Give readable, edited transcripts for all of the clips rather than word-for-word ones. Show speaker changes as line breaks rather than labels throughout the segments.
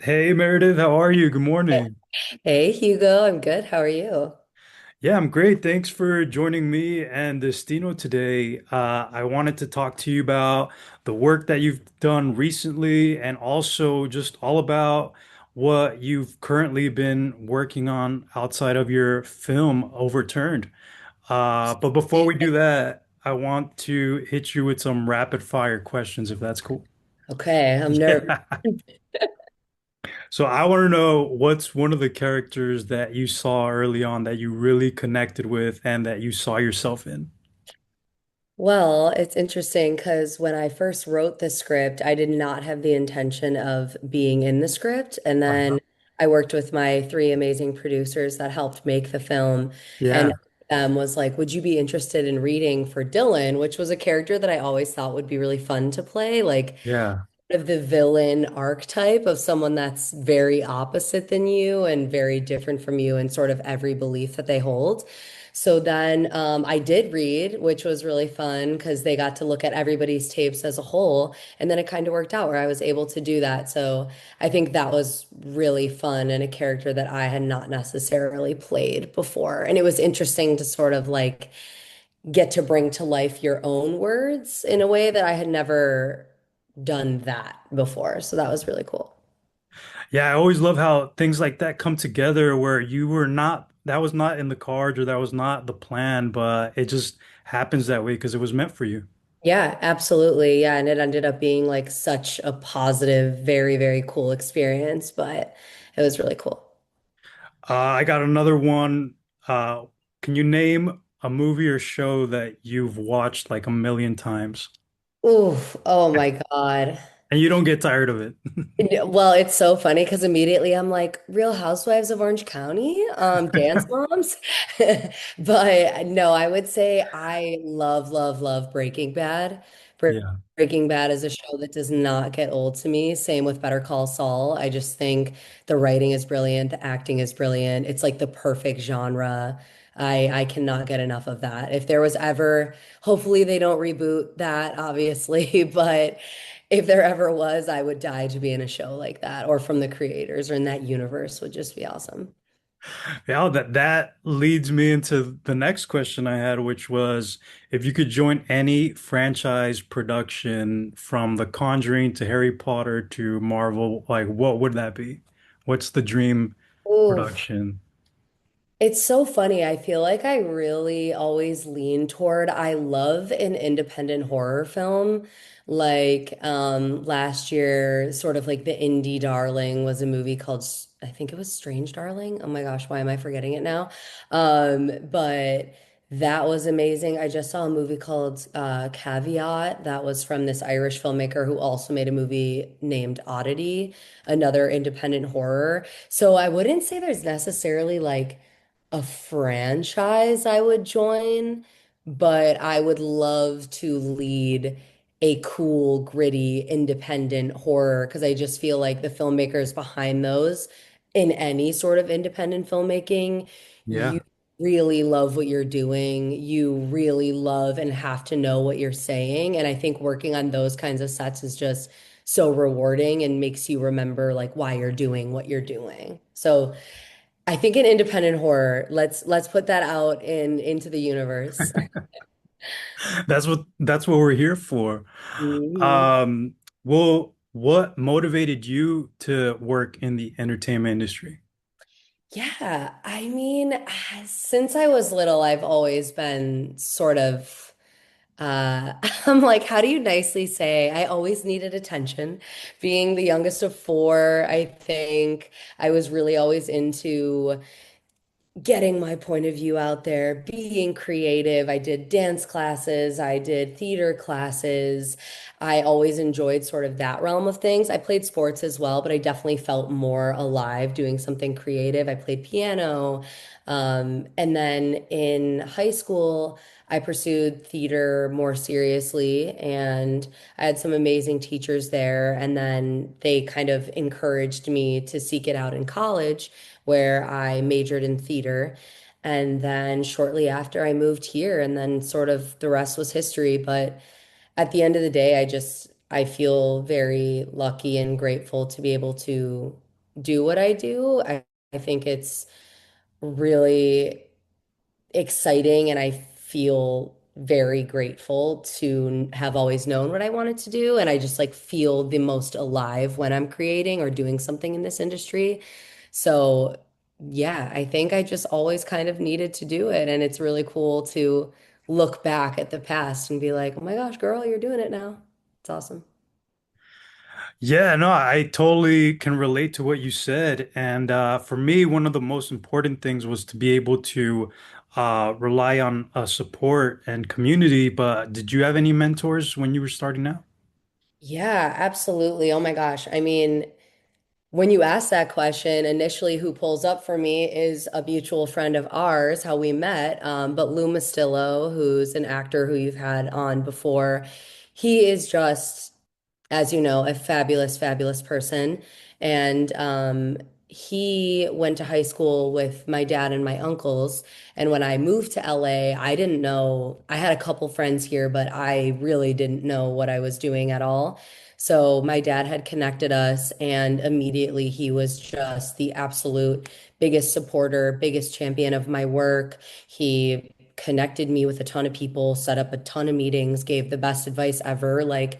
Hey Meredith, how are you? Good morning.
Hey Hugo, I'm good. How are you?
Yeah, I'm great. Thanks for joining me and Destino today. I wanted to talk to you about the work that you've done recently and also just all about what you've currently been working on outside of your film Overturned. But before we do that, I want to hit you with some rapid fire questions if that's cool.
Okay, I'm nervous.
Yeah. So I want to know what's one of the characters that you saw early on that you really connected with and that you saw yourself in.
Well, it's interesting because when I first wrote the script, I did not have the intention of being in the script. And
Uh-huh.
then I worked with my three amazing producers that helped make the film. And
Yeah,
was like, would you be interested in reading for Dylan, which was a character that I always thought would be really fun to play, like
yeah,
of the villain archetype of someone that's very opposite than you and very different from you in sort of every belief that they hold. So then I did read, which was really fun because they got to look at everybody's tapes as a whole. And then it kind of worked out where I was able to do that. So I think that was really fun and a character that I had not necessarily played before. And it was interesting to sort of like get to bring to life your own words in a way that I had never done that before. So that was really cool.
yeah. I always love how things like that come together where you were not, that was not in the cards or that was not the plan, but it just happens that way because it was meant for you.
Yeah, absolutely. Yeah. And it ended up being like such a positive, very, very cool experience, but it was really cool.
I got another one. Uh, can you name a movie or show that you've watched like a million times
Oof. Oh my God.
and you don't get tired of it?
Well, it's so funny because immediately I'm like, Real Housewives of Orange County, Dance Moms. But no, I would say I love, love, love Breaking Bad. Bre-
Yeah.
Breaking Bad is a show that does not get old to me. Same with Better Call Saul. I just think the writing is brilliant, the acting is brilliant. It's like the perfect genre. I cannot get enough of that. If there was ever, hopefully they don't reboot that, obviously, but if there ever was, I would die to be in a show like that or from the creators or in that universe would just be awesome.
Yeah, that leads me into the next question I had, which was if you could join any franchise production from The Conjuring to Harry Potter to Marvel, like what would that be? What's the dream
Oof.
production?
It's so funny. I feel like I really always lean toward I love an independent horror film. Like last year, sort of like the indie darling was a movie called I think it was Strange Darling. Oh my gosh, why am I forgetting it now? But that was amazing. I just saw a movie called Caveat that was from this Irish filmmaker who also made a movie named Oddity, another independent horror. So I wouldn't say there's necessarily like a franchise I would join, but I would love to lead a cool, gritty, independent horror because I just feel like the filmmakers behind those in any sort of independent filmmaking, you
Yeah.
really love what you're doing. You really love and have to know what you're saying. And I think working on those kinds of sets is just so rewarding and makes you remember like why you're doing what you're doing. So I think an independent horror. Let's put that out into the universe.
That's what we're here for.
Mhm.
Um, well, what motivated you to work in the entertainment industry?
Yeah, I mean, since I was little, I've always been sort of I'm like, how do you nicely say I always needed attention? Being the youngest of four, I think I was really always into getting my point of view out there, being creative. I did dance classes, I did theater classes. I always enjoyed sort of that realm of things. I played sports as well, but I definitely felt more alive doing something creative. I played piano. And then in high school, I pursued theater more seriously, and I had some amazing teachers there. And then they kind of encouraged me to seek it out in college where I majored in theater. And then shortly after, I moved here, and then sort of the rest was history. But at the end of the day, I feel very lucky and grateful to be able to do what I do. I think it's really exciting and I feel very grateful to have always known what I wanted to do. And I just like feel the most alive when I'm creating or doing something in this industry. So, yeah, I think I just always kind of needed to do it. And it's really cool to look back at the past and be like, oh my gosh, girl, you're doing it now. It's awesome.
Yeah, no, I totally can relate to what you said. And for me, one of the most important things was to be able to rely on support and community. But did you have any mentors when you were starting out?
Yeah, absolutely. Oh my gosh. I mean, when you ask that question, initially who pulls up for me is a mutual friend of ours, how we met. But Lou Mastillo, who's an actor who you've had on before, he is just, as you know, a fabulous, fabulous person. And he went to high school with my dad and my uncles. And when I moved to LA, I didn't know, I had a couple friends here, but I really didn't know what I was doing at all. So my dad had connected us, and immediately he was just the absolute biggest supporter, biggest champion of my work. He connected me with a ton of people, set up a ton of meetings, gave the best advice ever. Like,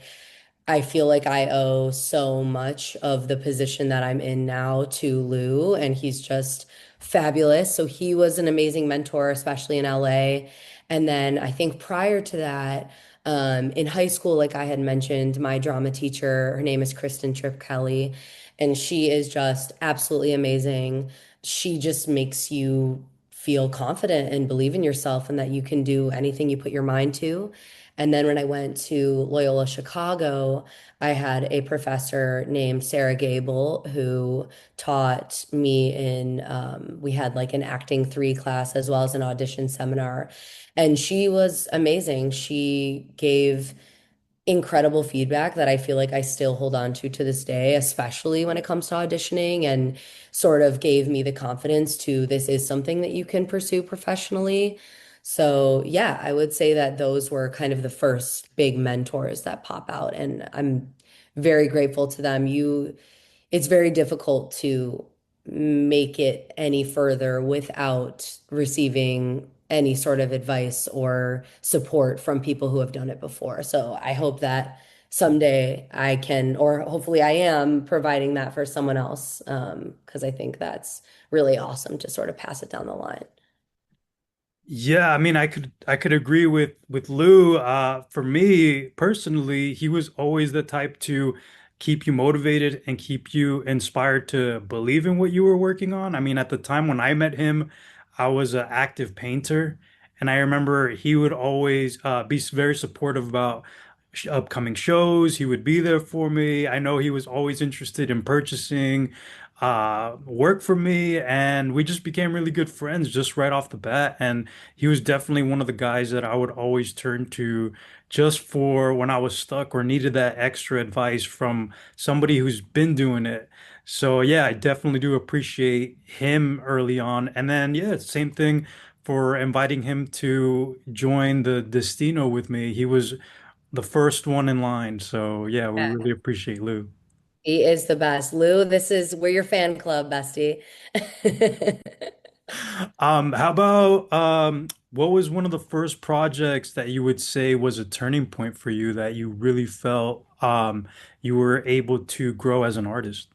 I feel like I owe so much of the position that I'm in now to Lou, and he's just fabulous. So he was an amazing mentor, especially in LA. And then I think prior to that, in high school, like I had mentioned, my drama teacher, her name is Kristen Tripp Kelly, and she is just absolutely amazing. She just makes you feel confident and believe in yourself and that you can do anything you put your mind to. And then when I went to Loyola Chicago, I had a professor named Sarah Gable who taught me we had like an acting three class as well as an audition seminar. And she was amazing. She gave incredible feedback that I feel like I still hold on to this day, especially when it comes to auditioning, and sort of gave me the confidence to this is something that you can pursue professionally. So, yeah, I would say that those were kind of the first big mentors that pop out, and I'm very grateful to them. It's very difficult to make it any further without receiving any sort of advice or support from people who have done it before. So I hope that someday I can, or hopefully I am, providing that for someone else, because I think that's really awesome to sort of pass it down the line.
Yeah, I mean, I could agree with Lou. For me personally, he was always the type to keep you motivated and keep you inspired to believe in what you were working on. I mean, at the time when I met him, I was an active painter, and I remember he would always be very supportive about upcoming shows. He would be there for me. I know he was always interested in purchasing work for me, and we just became really good friends just right off the bat. And he was definitely one of the guys that I would always turn to just for when I was stuck or needed that extra advice from somebody who's been doing it. So yeah, I definitely do appreciate him early on. And then yeah, same thing for inviting him to join the Destino with me. He was the first one in line. So yeah, we
Yeah.
really appreciate Lou.
He is the best. Lou, we're your fan club, bestie.
How about what was one of the first projects that you would say was a turning point for you that you really felt you were able to grow as an artist?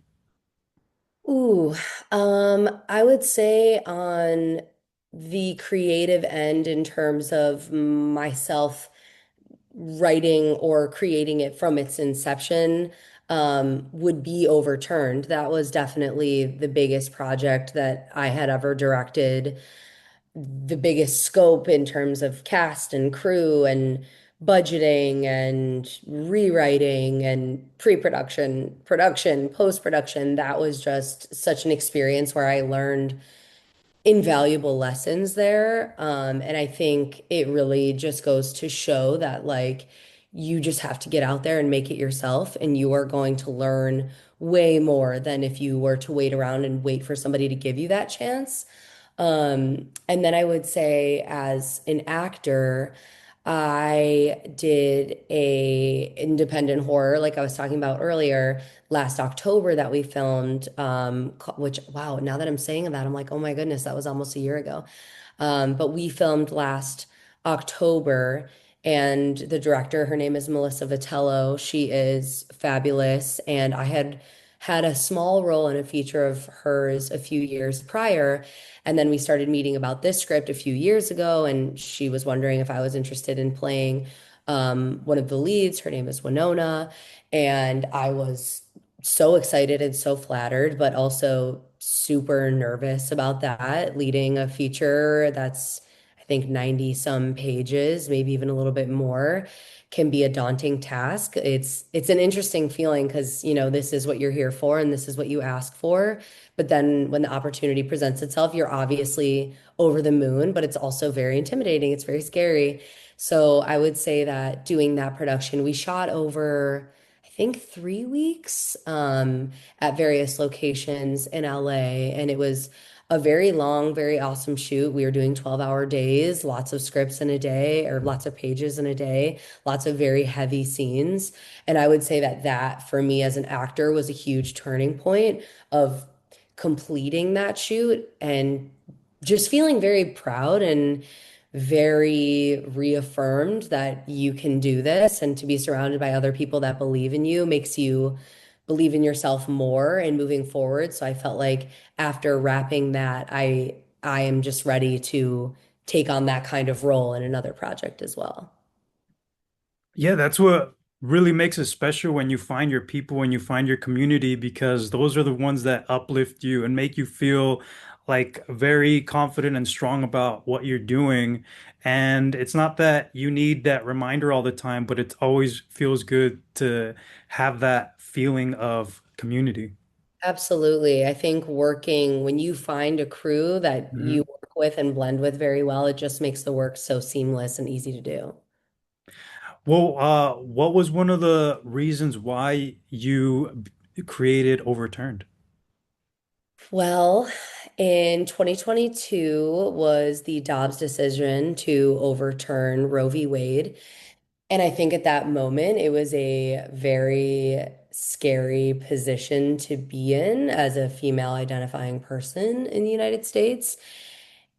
Ooh, I would say on the creative end in terms of myself writing or creating it from its inception, would be overturned. That was definitely the biggest project that I had ever directed, the biggest scope in terms of cast and crew and budgeting and rewriting and pre-production, production, post-production. That was just such an experience where I learned invaluable lessons there. And I think it really just goes to show that like you just have to get out there and make it yourself, and you are going to learn way more than if you were to wait around and wait for somebody to give you that chance. And then I would say, as an actor, I did a independent horror, like I was talking about earlier, last October that we filmed, which, wow, now that I'm saying that, I'm like, oh my goodness, that was almost a year ago. But we filmed last October, and the director, her name is Melissa Vitello. She is fabulous, and I had a small role in a feature of hers a few years prior. And then we started meeting about this script a few years ago, and she was wondering if I was interested in playing one of the leads. Her name is Winona, and I was so excited and so flattered, but also super nervous about that, leading a feature that's, I think, 90 some pages, maybe even a little bit more, can be a daunting task. It's an interesting feeling because, this is what you're here for and this is what you ask for. But then when the opportunity presents itself, you're obviously over the moon, but it's also very intimidating. It's very scary. So I would say that doing that production, we shot over, I think, 3 weeks at various locations in LA. And it was a very long, very awesome shoot. We were doing 12-hour days, lots of scripts in a day, or lots of pages in a day, lots of very heavy scenes. And I would say that that for me as an actor was a huge turning point of completing that shoot and just feeling very proud and very reaffirmed that you can do this, and to be surrounded by other people that believe in you makes you believe in yourself more and moving forward. So I felt like after wrapping that, I am just ready to take on that kind of role in another project as well.
Yeah, that's what really makes it special when you find your people, when you find your community, because those are the ones that uplift you and make you feel like very confident and strong about what you're doing. And it's not that you need that reminder all the time, but it always feels good to have that feeling of community.
Absolutely. I think working, when you find a crew that you
Mhm.
work with and blend with very well, it just makes the work so seamless and easy to do.
Well, what was one of the reasons why you created Overturned?
Well, in 2022 was the Dobbs decision to overturn Roe v. Wade. And I think at that moment, it was a very scary position to be in as a female identifying person in the United States.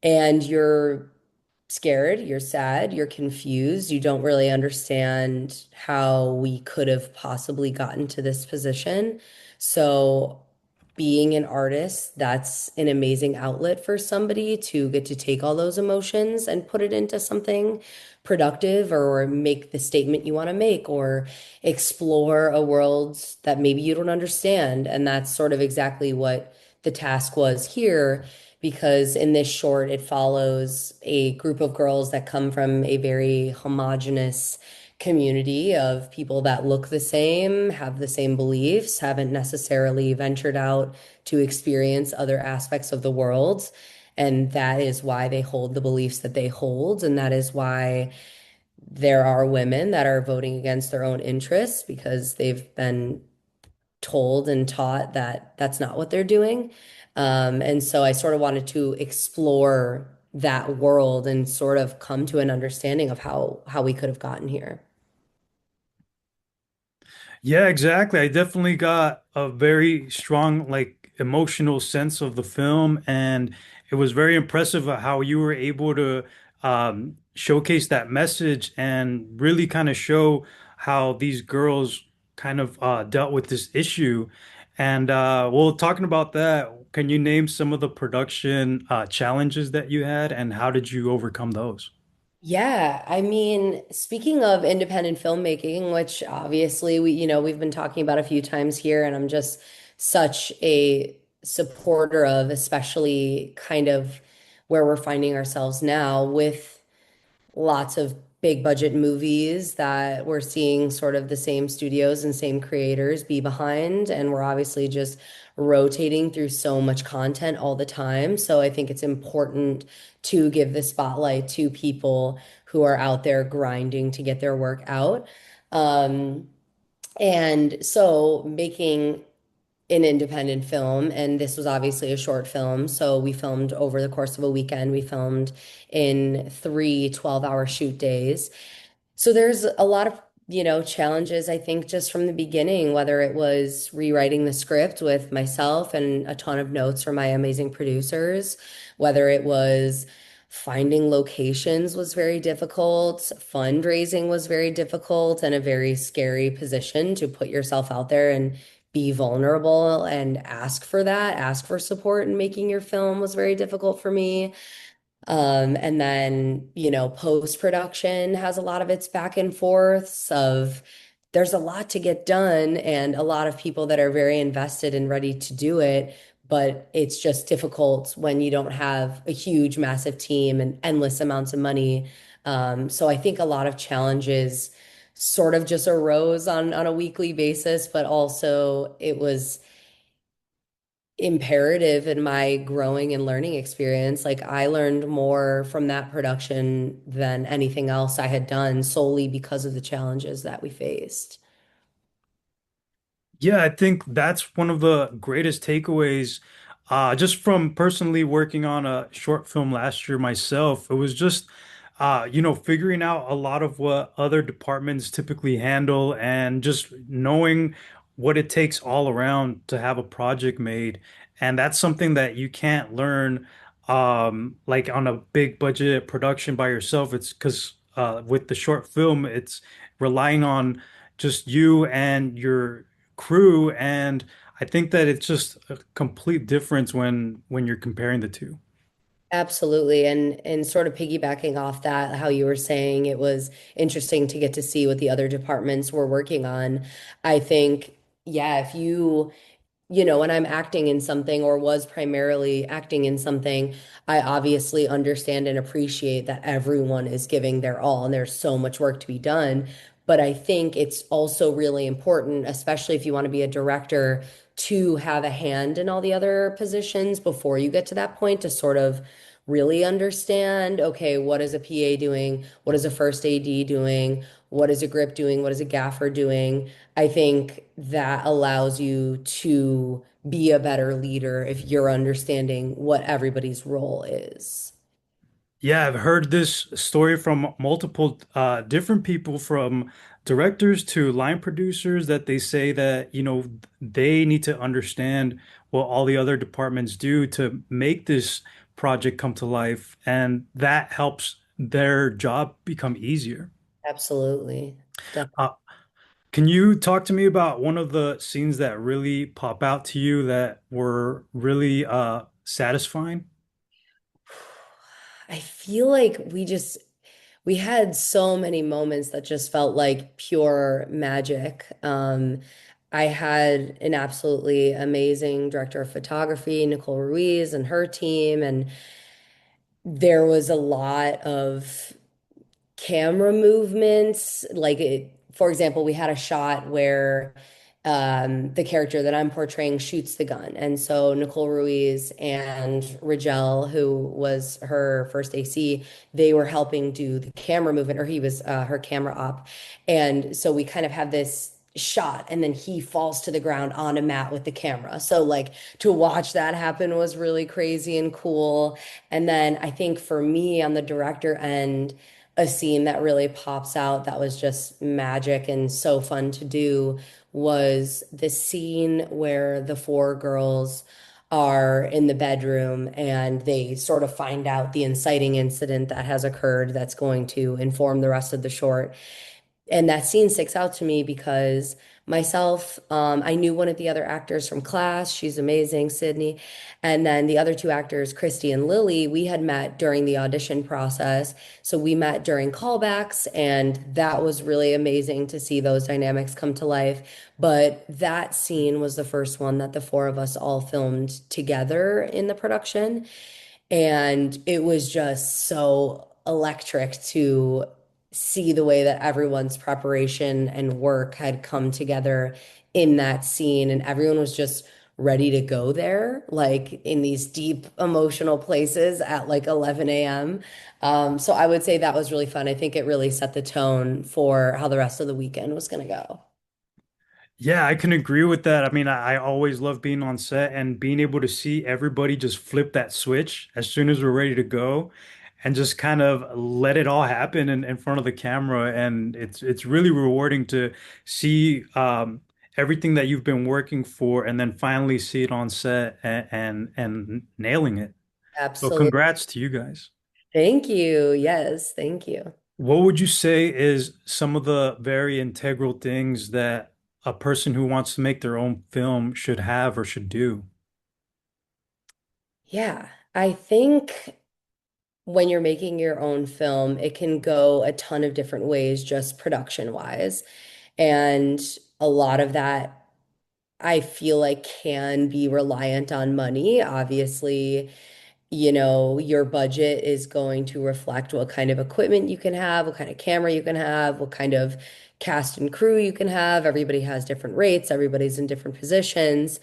And you're scared, you're sad, you're confused, you don't really understand how we could have possibly gotten to this position. So, being an artist, that's an amazing outlet for somebody to get to take all those emotions and put it into something productive, or make the statement you want to make, or explore a world that maybe you don't understand. And that's sort of exactly what the task was here, because in this short, it follows a group of girls that come from a very homogenous community of people that look the same, have the same beliefs, haven't necessarily ventured out to experience other aspects of the world. And that is why they hold the beliefs that they hold. And that is why there are women that are voting against their own interests because they've been told and taught that that's not what they're doing. And so I sort of wanted to explore that world and sort of come to an understanding of how we could have gotten here.
Yeah, exactly. I definitely got a very strong, like, emotional sense of the film, and it was very impressive at how you were able to showcase that message and really kind of show how these girls kind of dealt with this issue. And well, talking about that, can you name some of the production challenges that you had, and how did you overcome those?
Yeah, I mean, speaking of independent filmmaking, which obviously we've been talking about a few times here, and I'm just such a supporter of, especially kind of where we're finding ourselves now with lots of big budget movies that we're seeing sort of the same studios and same creators be behind. And we're obviously just rotating through so much content all the time. So I think it's important to give the spotlight to people who are out there grinding to get their work out. Um, and so making an independent film, and this was obviously a short film. So we filmed over the course of a weekend. We filmed in 3 12-hour shoot days. So there's a lot of, challenges, I think, just from the beginning, whether it was rewriting the script with myself and a ton of notes from my amazing producers, whether it was finding locations was very difficult, fundraising was very difficult, and a very scary position to put yourself out there and be vulnerable and ask for that, ask for support in making your film was very difficult for me. And then, post-production has a lot of its back and forths of there's a lot to get done and a lot of people that are very invested and ready to do it, but it's just difficult when you don't have a huge, massive team and endless amounts of money. So I think a lot of challenges sort of just arose on a weekly basis, but also it was imperative in my growing and learning experience. Like I learned more from that production than anything else I had done solely because of the challenges that we faced.
Yeah, I think that's one of the greatest takeaways. Just from personally working on a short film last year myself, it was just, figuring out a lot of what other departments typically handle and just knowing what it takes all around to have a project made. And that's something that you can't learn, like on a big budget production by yourself. It's because with the short film, it's relying on just you and your crew, and I think that it's just a complete difference when you're comparing the two.
Absolutely. And sort of piggybacking off that, how you were saying it was interesting to get to see what the other departments were working on. I think, yeah, if you when I'm acting in something or was primarily acting in something, I obviously understand and appreciate that everyone is giving their all and there's so much work to be done. But I think it's also really important, especially if you want to be a director, to have a hand in all the other positions before you get to that point to sort of really understand, okay, what is a PA doing? What is a first AD doing? What is a grip doing? What is a gaffer doing? I think that allows you to be a better leader if you're understanding what everybody's role is.
Yeah, I've heard this story from multiple different people, from directors to line producers, that they say that, they need to understand what all the other departments do to make this project come to life, and that helps their job become easier.
Absolutely. Definitely.
Uh, Can you talk to me about one of the scenes that really pop out to you that were really satisfying?
I feel like we had so many moments that just felt like pure magic. I had an absolutely amazing director of photography, Nicole Ruiz, and her team, and there was a lot of camera movements. For example, we had a shot where the character that I'm portraying shoots the gun. And so Nicole Ruiz and Rigel, who was her first AC, they were helping do the camera movement, or he was her camera op. And so we kind of have this shot and then he falls to the ground on a mat with the camera. So like to watch that happen was really crazy and cool. And then I think for me on the director end, a scene that really pops out that was just magic and so fun to do was the scene where the four girls are in the bedroom and they sort of find out the inciting incident that has occurred that's going to inform the rest of the short. And that scene sticks out to me because myself, I knew one of the other actors from class. She's amazing, Sydney. And then the other two actors, Christy and Lily, we had met during the audition process. So we met during callbacks, and that was really amazing to see those dynamics come to life. But that scene was the first one that the four of us all filmed together in the production. And it was just so electric to see the way that everyone's preparation and work had come together in that scene. And everyone was just ready to go there, like in these deep emotional places at like 11 a.m. So I would say that was really fun. I think it really set the tone for how the rest of the weekend was going to go.
Yeah, I can agree with that. I mean, I always love being on set and being able to see everybody just flip that switch as soon as we're ready to go. and just kind of let it all happen in front of the camera. And it's really rewarding to see everything that you've been working for and then finally see it on set and nailing it. So
Absolutely.
congrats to you guys.
Thank you. Yes, thank you.
What would you say is some of the very integral things that a person who wants to make their own film should have or should do?
Yeah, I think when you're making your own film, it can go a ton of different ways, just production wise. And a lot of that I feel like can be reliant on money. Obviously, your budget is going to reflect what kind of equipment you can have, what kind of camera you can have, what kind of cast and crew you can have. Everybody has different rates, everybody's in different positions.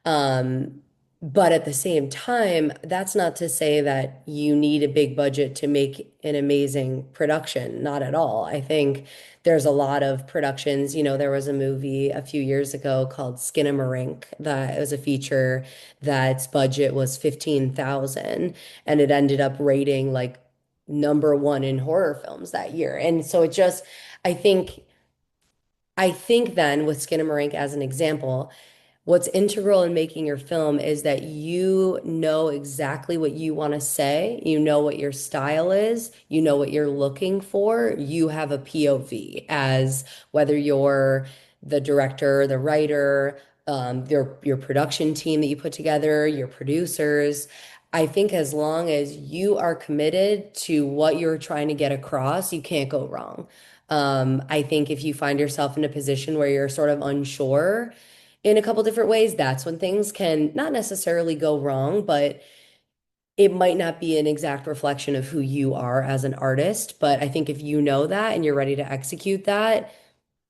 Um, but at the same time, that's not to say that you need a big budget to make an amazing production. Not at all. I think there's a lot of productions. There was a movie a few years ago called Skinamarink that was a feature that's budget was 15,000 and it ended up rating like number one in horror films that year. And so I think, I think then with Skinamarink as an example, what's integral in making your film is that you know exactly what you want to say, you know what your style is, you know what you're looking for. You have a POV as whether you're the director, the writer, your production team that you put together, your producers. I think as long as you are committed to what you're trying to get across, you can't go wrong. I think if you find yourself in a position where you're sort of unsure, in a couple different ways, that's when things can not necessarily go wrong, but it might not be an exact reflection of who you are as an artist. But I think if you know that and you're ready to execute that,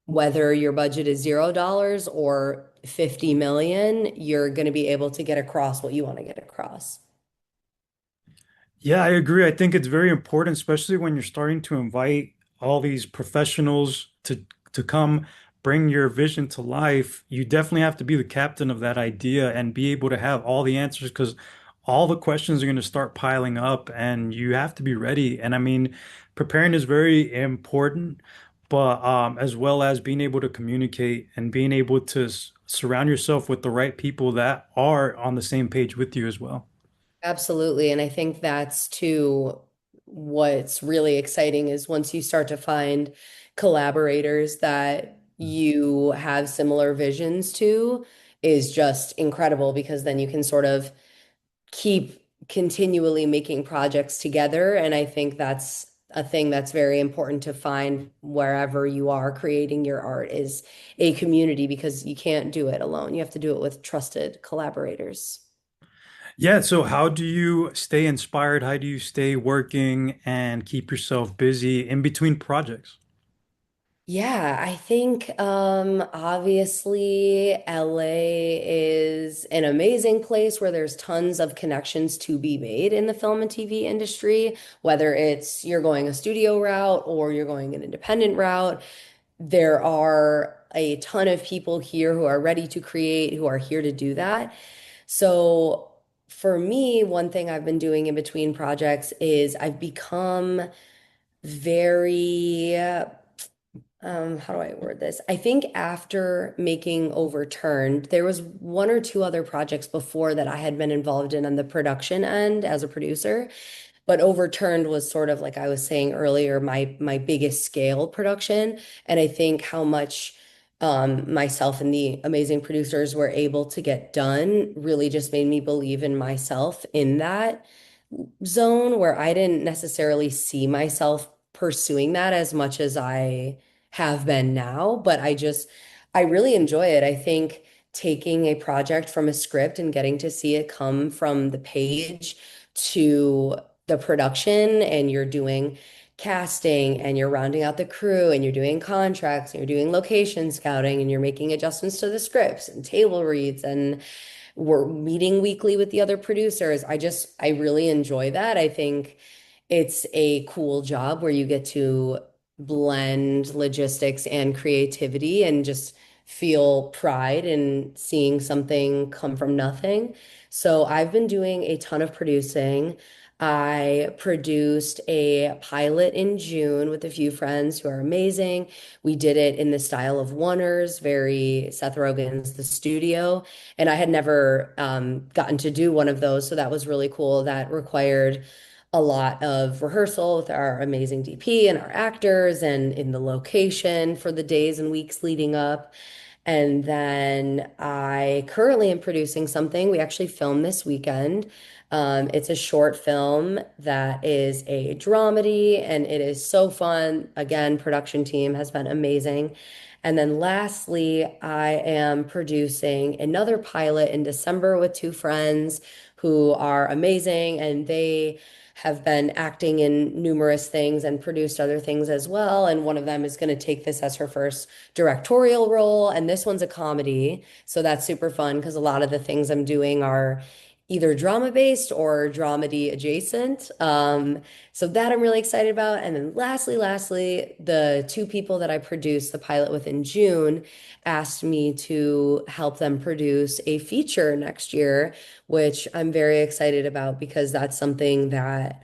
whether your budget is $0 or 50 million, you're going to be able to get across what you want to get across.
Yeah, I agree. I think it's very important, especially when you're starting to invite all these professionals to come bring your vision to life. You definitely have to be the captain of that idea and be able to have all the answers because all the questions are going to start piling up and you have to be ready. And I mean, preparing is very important, but as well as being able to communicate and being able to surround yourself with the right people that are on the same page with you as well.
Absolutely. And I think that's too what's really exciting is once you start to find collaborators that you have similar visions to is just incredible because then you can sort of keep continually making projects together. And I think that's a thing that's very important to find wherever you are creating your art is a community because you can't do it alone. You have to do it with trusted collaborators.
Yeah, so how do you stay inspired? How do you stay working and keep yourself busy in between projects?
Yeah, I think obviously LA is an amazing place where there's tons of connections to be made in the film and TV industry, whether it's you're going a studio route or you're going an independent route. There are a ton of people here who are ready to create, who are here to do that. So for me, one thing I've been doing in between projects is I've become very how do I word this? I think after making Overturned, there was one or two other projects before that I had been involved in on the production end as a producer. But Overturned was sort of like I was saying earlier, my biggest scale production. And I think how much myself and the amazing producers were able to get done really just made me believe in myself in that zone where I didn't necessarily see myself pursuing that as much as I have been now, but I really enjoy it. I think taking a project from a script and getting to see it come from the page to the production, and you're doing casting and you're rounding out the crew and you're doing contracts and you're doing location scouting and you're making adjustments to the scripts and table reads and we're meeting weekly with the other producers. I really enjoy that. I think it's a cool job where you get to blend logistics and creativity and just feel pride in seeing something come from nothing. So I've been doing a ton of producing. I produced a pilot in June with a few friends who are amazing. We did it in the style of Oneers, very Seth Rogen's The Studio. And I had never gotten to do one of those. So that was really cool. That required a lot of rehearsal with our amazing DP and our actors and in the location for the days and weeks leading up. And then I currently am producing something. We actually filmed this weekend. It's a short film that is a dramedy, and it is so fun. Again, production team has been amazing. And then lastly, I am producing another pilot in December with two friends who are amazing, and they have been acting in numerous things and produced other things as well. And one of them is going to take this as her first directorial role, and this one's a comedy. So that's super fun because a lot of the things I'm doing are either drama based or dramedy adjacent. So that I'm really excited about. And then lastly, the two people that I produced the pilot with in June asked me to help them produce a feature next year, which I'm very excited about because that's something that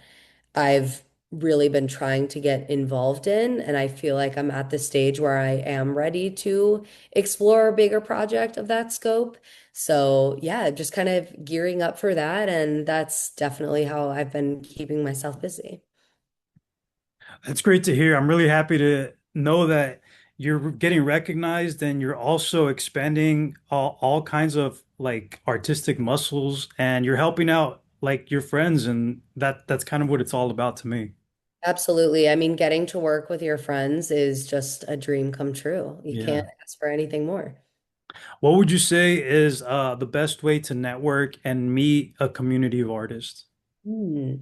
I've really been trying to get involved in. And I feel like I'm at the stage where I am ready to explore a bigger project of that scope. So, yeah, just kind of gearing up for that. And that's definitely how I've been keeping myself busy.
That's great to hear. I'm really happy to know that you're getting recognized and you're also expanding all kinds of like artistic muscles and you're helping out like your friends and that's kind of what it's all about to me.
Absolutely. I mean, getting to work with your friends is just a dream come true. You
Yeah.
can't ask for anything more.
What would you say is the best way to network and meet a community of artists?
Hmm.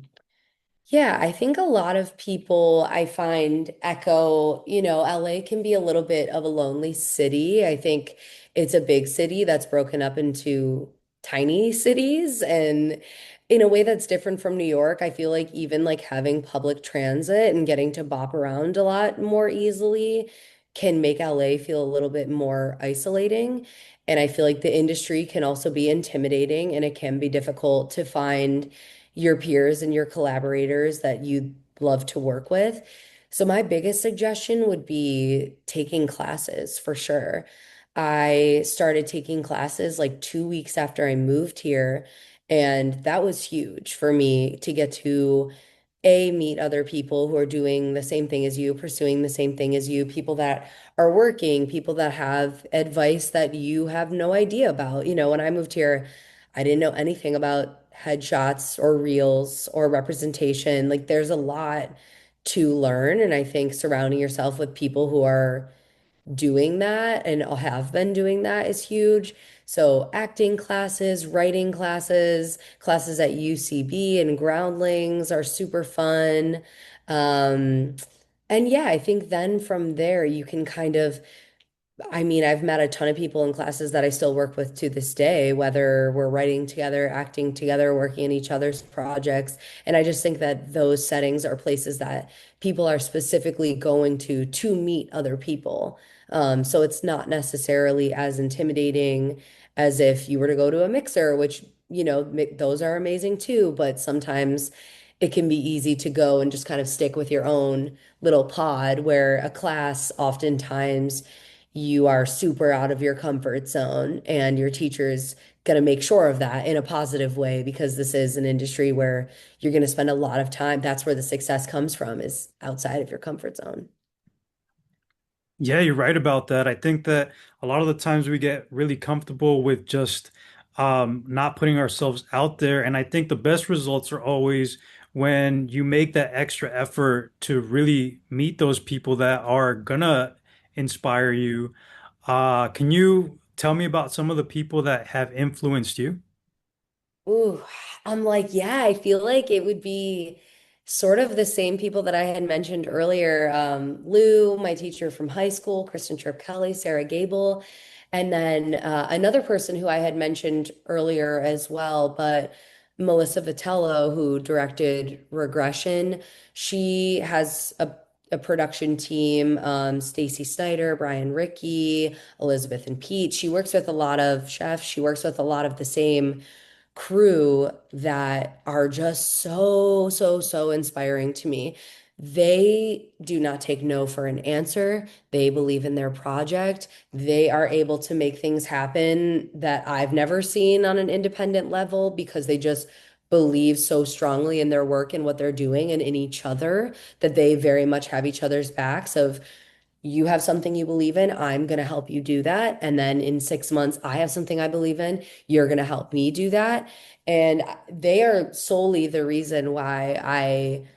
Yeah, I think a lot of people I find echo, LA can be a little bit of a lonely city. I think it's a big city that's broken up into tiny cities and in a way that's different from New York. I feel like even like having public transit and getting to bop around a lot more easily can make LA feel a little bit more isolating. And I feel like the industry can also be intimidating and it can be difficult to find your peers and your collaborators that you'd love to work with. So my biggest suggestion would be taking classes for sure. I started taking classes like 2 weeks after I moved here, and that was huge for me to get to meet other people who are doing the same thing as you, pursuing the same thing as you, people that are working, people that have advice that you have no idea about. When I moved here, I didn't know anything about headshots or reels or representation. Like there's a lot to learn. And I think surrounding yourself with people who are doing that and have been doing that is huge. So acting classes, writing classes, classes at UCB and Groundlings are super fun. Um, and yeah, I think then from there you can kind of I mean, I've met a ton of people in classes that I still work with to this day, whether we're writing together, acting together, working in each other's projects. And I just think that those settings are places that people are specifically going to meet other people. So it's not necessarily as intimidating as if you were to go to a mixer, which, those are amazing too. But sometimes it can be easy to go and just kind of stick with your own little pod, where a class oftentimes you are super out of your comfort zone and your teacher's going to make sure of that in a positive way because this is an industry where you're going to spend a lot of time. That's where the success comes from is outside of your comfort zone.
Yeah, you're right about that. I think that a lot of the times we get really comfortable with just not putting ourselves out there. And I think the best results are always when you make that extra effort to really meet those people that are gonna inspire you. Can you tell me about some of the people that have influenced you?
Ooh, I'm like, yeah, I feel like it would be sort of the same people that I had mentioned earlier. Lou, my teacher from high school, Kristen Tripp Kelly, Sarah Gable, and then another person who I had mentioned earlier as well, but Melissa Vitello, who directed Regression. She has a production team, Stacy Snyder, Brian Rickey, Elizabeth and Pete. She works with a lot of chefs. She works with a lot of the same crew that are just so inspiring to me. They do not take no for an answer. They believe in their project. They are able to make things happen that I've never seen on an independent level because they just believe so strongly in their work and what they're doing and in each other that they very much have each other's backs of you have something you believe in, I'm going to help you do that. And then in 6 months, I have something I believe in, you're going to help me do that. And they are solely the reason why I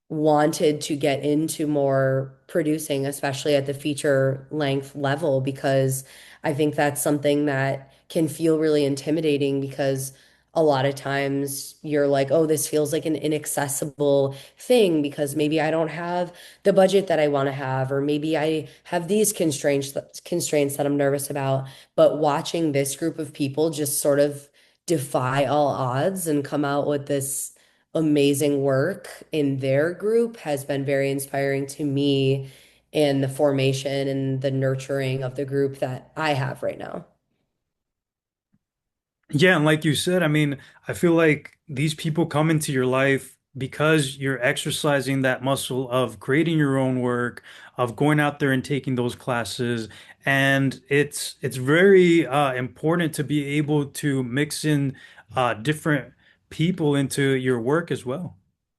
wanted to get into more producing, especially at the feature length level, because I think that's something that can feel really intimidating because a lot of times you're like, oh, this feels like an inaccessible thing because maybe I don't have the budget that I want to have, or maybe I have these constraints that I'm nervous about. But watching this group of people just sort of defy all odds and come out with this amazing work in their group has been very inspiring to me in the formation and the nurturing of the group that I have right now.
Yeah, and like you said, I mean, I feel like these people come into your life because you're exercising that muscle of creating your own work, of going out there and taking those classes. And it's very important to be able to mix in different people into your work as well.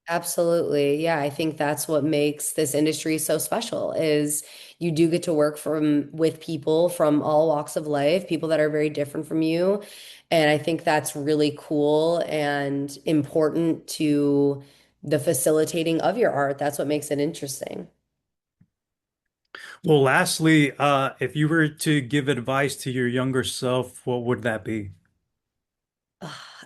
Absolutely. Yeah, I think that's what makes this industry so special is you do get to work from with people from all walks of life, people that are very different from you. And I think that's really cool and important to the facilitating of your art. That's what makes it interesting.
Well, lastly, if you were to give advice to your younger self, what would that be?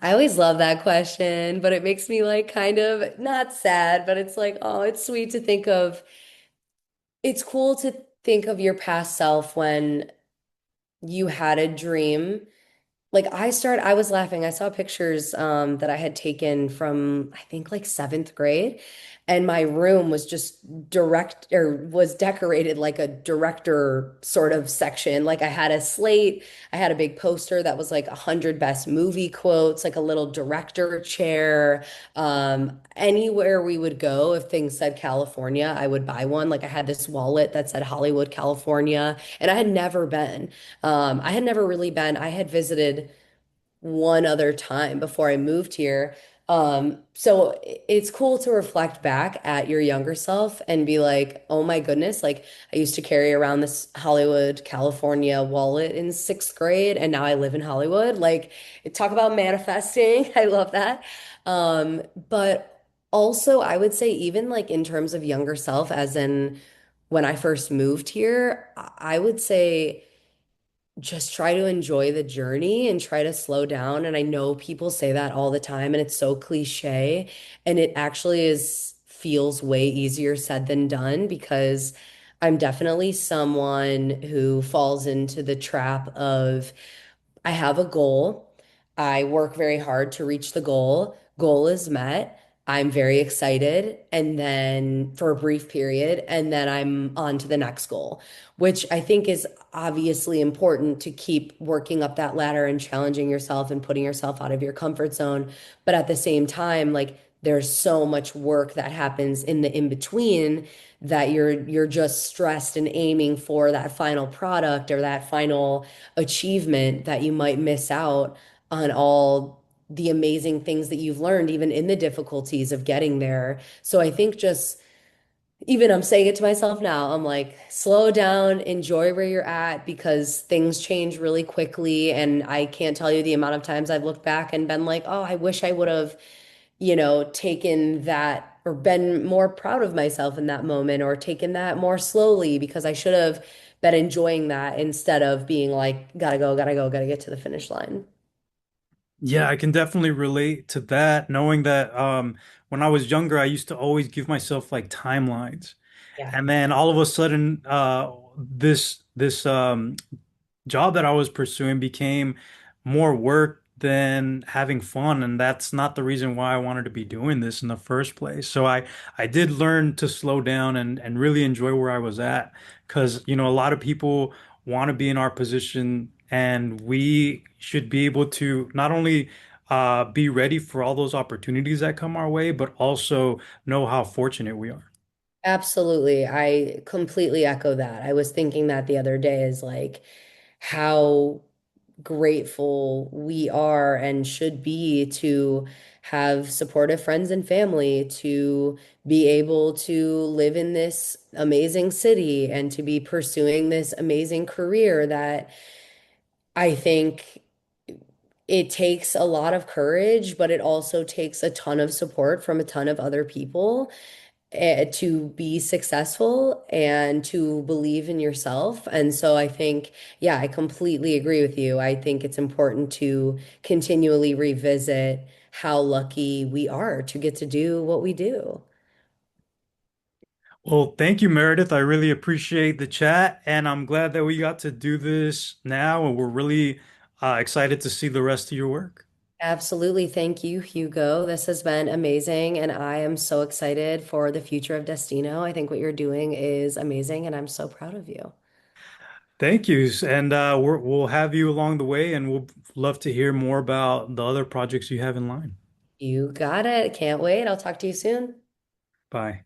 I always love that question, but it makes me like kind of not sad, but it's like, oh, it's sweet to think of. It's cool to think of your past self when you had a dream like I was laughing. I saw pictures that I had taken from I think like seventh grade, and my room was just direct or was decorated like a director sort of section. Like I had a slate, I had a big poster that was like 100 best movie quotes, like a little director chair. Anywhere we would go, if things said California, I would buy one. Like I had this wallet that said Hollywood, California, and I had never been. I had never really been. I had visited one other time before I moved here. So it's cool to reflect back at your younger self and be like, oh my goodness, like I used to carry around this Hollywood, California wallet in sixth grade, and now I live in Hollywood. Like, talk about manifesting. I love that. But also, I would say, even like in terms of younger self, as in when I first moved here, I would say just try to enjoy the journey and try to slow down. And I know people say that all the time, and it's so cliche. And it actually feels way easier said than done because I'm definitely someone who falls into the trap of I have a goal. I work very hard to reach the goal. Goal is met. I'm very excited. And then for a brief period, and then I'm on to the next goal, which I think is obviously important to keep working up that ladder and challenging yourself and putting yourself out of your comfort zone. But at the same time, like there's so much work that happens in the in between that you're just stressed and aiming for that final product or that final achievement that you might miss out on all the amazing things that you've learned, even in the difficulties of getting there. So I think just even I'm saying it to myself now, I'm like, slow down, enjoy where you're at because things change really quickly. And I can't tell you the amount of times I've looked back and been like, oh, I wish I would have, taken that or been more proud of myself in that moment or taken that more slowly because I should have been enjoying that instead of being like, gotta go, gotta go, gotta get to the finish line.
Yeah, I can definitely relate to that, knowing that when I was younger, I used to always give myself like timelines.
Yeah.
And then all of a sudden, this job that I was pursuing became more work than having fun, and that's not the reason why I wanted to be doing this in the first place. So I did learn to slow down and really enjoy where I was at, because a lot of people want to be in our position, and we should be able to not only be ready for all those opportunities that come our way, but also know how fortunate we are.
Absolutely. I completely echo that. I was thinking that the other day is like how grateful we are and should be to have supportive friends and family, to be able to live in this amazing city and to be pursuing this amazing career that I think it takes a lot of courage, but it also takes a ton of support from a ton of other people to be successful and to believe in yourself. And so I think, yeah, I completely agree with you. I think it's important to continually revisit how lucky we are to get to do what we do.
Well, thank you, Meredith. I really appreciate the chat, and I'm glad that we got to do this now, and we're really excited to see the rest of your work.
Absolutely. Thank you, Hugo. This has been amazing, and I am so excited for the future of Destino. I think what you're doing is amazing, and I'm so proud of you.
Thank you, and we'll have you along the way, and we'll love to hear more about the other projects you have in line.
You got it. Can't wait. I'll talk to you soon.
Bye.